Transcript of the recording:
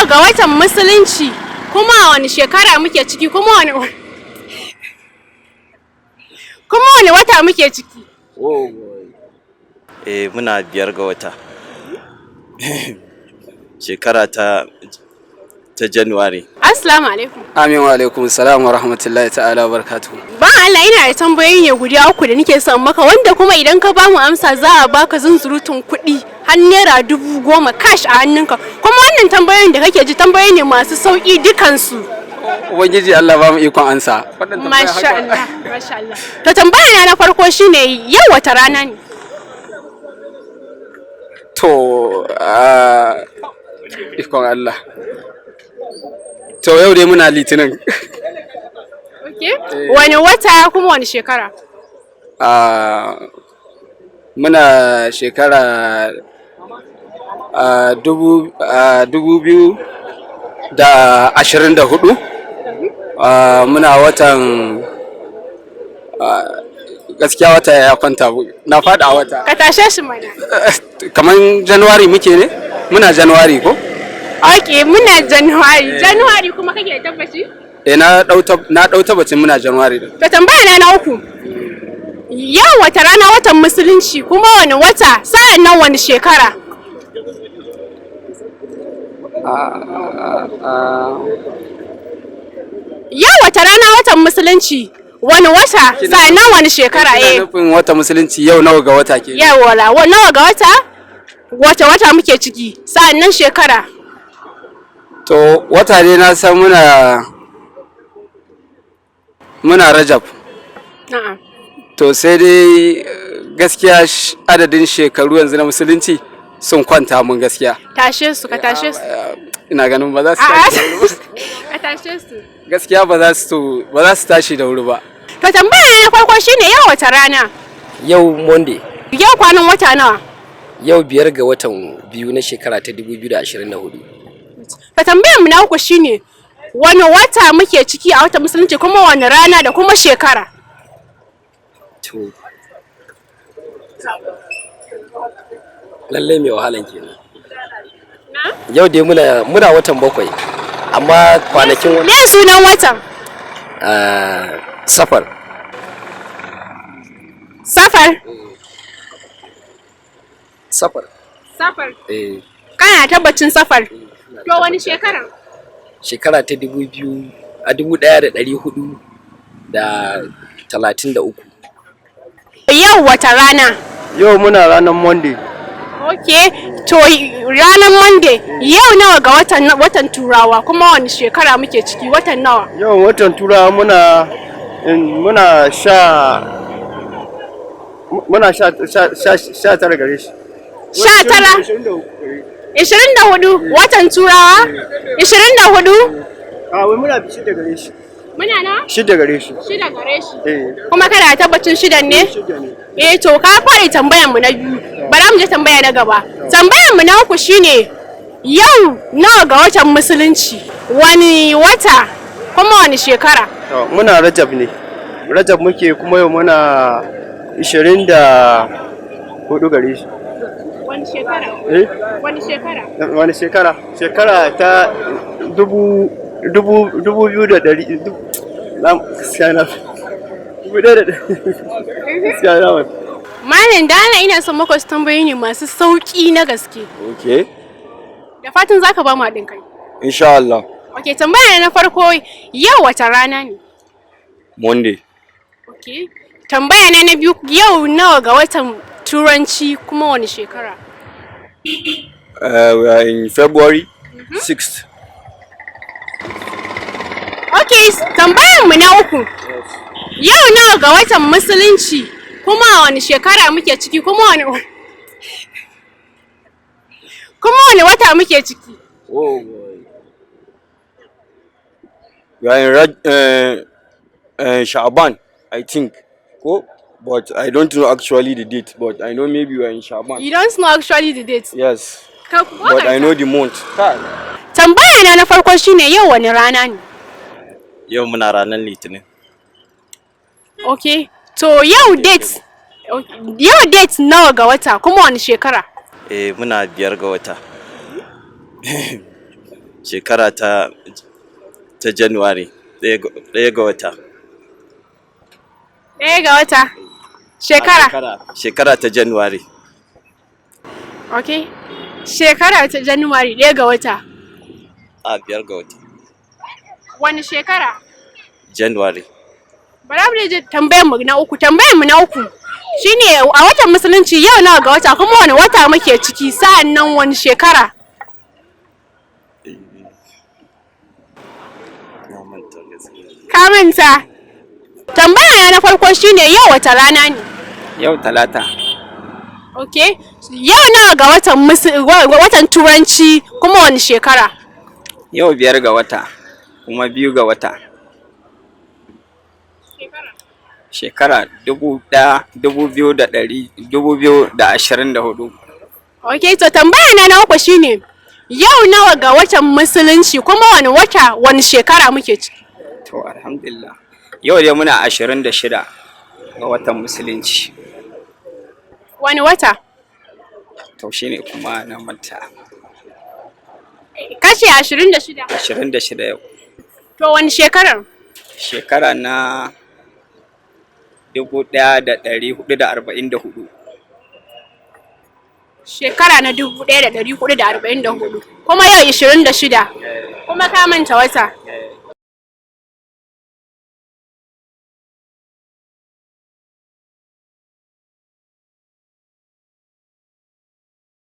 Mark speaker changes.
Speaker 1: nawa ga watan musulunci kuma wani shekara muke ciki kuma wani wata muke ciki?
Speaker 2: Muna 5 ga wata. Shekara ta January.
Speaker 1: Assalamu alaikum.
Speaker 3: Amin wa alaikum salam wa rahmatullahi ta'ala wa barakatuhu.
Speaker 1: Ba Allah ina da tambayoyi ne guda 3 da nake son maka wanda kuma idan ka ba mu amsa za a baka zunzurutun kuɗi har naira 10,000 cash a hannunka. Kuma wannan tambayoyin da kake ji tambayoyi ne masu sauki dukansu.
Speaker 3: Ubangiji Allah ba mu ikon ansa.
Speaker 1: Masha Allah, masha Allah. To tambaya na farko shine yau wata rana ne?
Speaker 3: To ikon Allah. To yau dai muna Litinin.
Speaker 1: Okay. Wani wata kuma wani shekara?
Speaker 3: Muna shekara 2024. Muna watan gaskiya wata ya kwanta na fada wata.
Speaker 1: Ka tashe shi mana.
Speaker 3: Kaman January muke ne? Muna January ko?
Speaker 1: Okay, muna January. January kuma kake tabbaci?
Speaker 3: Na dau tabbacin muna January din.
Speaker 1: To tambaya na 3. Yau wata rana watan musulunci kuma wani wata sa'an nan wani shekara? Yau wata rana watan musulunci wani wata sa'an nan wani shekara?
Speaker 3: Nufin watan musulunci yau nawa ga wata ke?
Speaker 1: Yau nawa ga wata? Wata muke ciki sa'an nan shekara?
Speaker 3: To wata ne na san muna Rajab.
Speaker 1: Na'am.
Speaker 3: To sai dai gaskiya adadin shekaru yanzu na musulunci sun kwanta mun gaskiya.
Speaker 1: Tashe su, ka tashe su.
Speaker 3: Ina ganin ba za su tashi.
Speaker 1: Ka tashe su.
Speaker 3: Gaskiya ba za su tashi da wuri ba.
Speaker 1: To tambaya na farko shine yau wata rana?
Speaker 4: Yau Monday.
Speaker 1: Yau kwanan wata nawa?
Speaker 4: Yau 5 ga watan 2 na shekara ta 2024.
Speaker 1: To tambayar mu na uku shine wani wata muke ciki a wata musulunci kuma wani rana da kuma shekara?
Speaker 4: To lallai mai wahalan kenan. Yau dai muna watan 7 amma kwanakin
Speaker 1: me sunan watan?
Speaker 4: Safar.
Speaker 1: Safar?
Speaker 4: Safar.
Speaker 1: Kana tabbacin safar? To wani shekara?
Speaker 4: Shekara ta 1433.
Speaker 1: Yau wata rana?
Speaker 3: Yau muna ranar Monday.
Speaker 1: Okay, to ranar Monday yau nawa ga watan Turawa kuma wani shekara muke ciki watan nawa?
Speaker 3: Yau watan Turawa muna 19 gare shi.
Speaker 1: 24 watan Turawa? 24?
Speaker 3: Wai muna 6 gare shi.
Speaker 1: Muna na?
Speaker 3: 6 gare shi.
Speaker 1: 6 gare shi.
Speaker 3: Kuma
Speaker 1: kana tabbacin 6 ne?
Speaker 3: 6 ne.
Speaker 1: To ka fara tambayar mu na 2. Bara mu je tambaya na gaba. Tambayar mu na 3 shine yau nawa ga watan musulunci? Wani wata kuma wani shekara?
Speaker 3: Muna Rajab ne. Rajab muke kuma yau muna 24 gare shi.
Speaker 1: Wani shekara? Wani shekara?
Speaker 3: Wani shekara? Shekara ta 2000.
Speaker 1: Malam Dana ina son maka su tambayoyi ne masu sauki na gaske.
Speaker 2: Okay.
Speaker 1: Da fatan zaka ba mu haɗin kai.
Speaker 2: Insha Allah.
Speaker 1: Okay, tambaya na farko yau wata rana ne?
Speaker 2: Monday.
Speaker 1: Okay. Tambaya na 2 yau nawa ga watan Turanci kuma wani shekara?
Speaker 2: We are in February 6th.
Speaker 1: Okay, tambayar mu na 3. Yau nawa ga watan musulunci kuma wani shekara muke ciki kuma wani wata muke ciki?
Speaker 2: Oh boy. We are in Sabon, I think. Cool. But I don't know actually the date, but I know maybe we are in Sabon.
Speaker 1: You don't know actually the date?
Speaker 2: Yes. But I know the month.
Speaker 1: Tambaya na farko shine yau wani rana ne?
Speaker 2: Yau muna ranar Litinin.
Speaker 1: Okay. To yau date nawa ga wata kuma wani shekara?
Speaker 2: Muna 5 ga wata. shekara ta January, ɗaya ga wata.
Speaker 1: Ɗaya ga wata. Shekara.
Speaker 2: Shekara ta January.
Speaker 1: Okay. Shekara ta January ɗaya ga wata.
Speaker 2: A 5 ga wata.
Speaker 1: Wani shekara?
Speaker 2: January.
Speaker 1: Bara mu je tambayar mu na uku. Tambayar mu na uku shine a watan musulunci yau nawa ga wata kuma wani wata muke ciki sa'an nan wani shekara? Ka manta. Tambaya na farko shine yau wata rana ne?
Speaker 3: Yau Talata.
Speaker 1: Okay. Yau nawa ga watan Turanci kuma wani shekara?
Speaker 3: Yau 5 ga wata kuma 2 ga wata. Shekara 2024.
Speaker 1: Okay, to tambaya na uku shine yau nawa ga watan musulunci kuma wani shekara muke ciki?
Speaker 3: To alhamdulillah. Yau dai muna 26 ga watan musulunci.
Speaker 1: Wani wata?
Speaker 3: To shine kuma na manta.
Speaker 1: Kashi 26.
Speaker 3: 26 yau.
Speaker 1: To wani shekarar?
Speaker 3: Shekara na 1444.
Speaker 1: Shekara na 1444. Kuma yau 26. Kuma ka manta wata.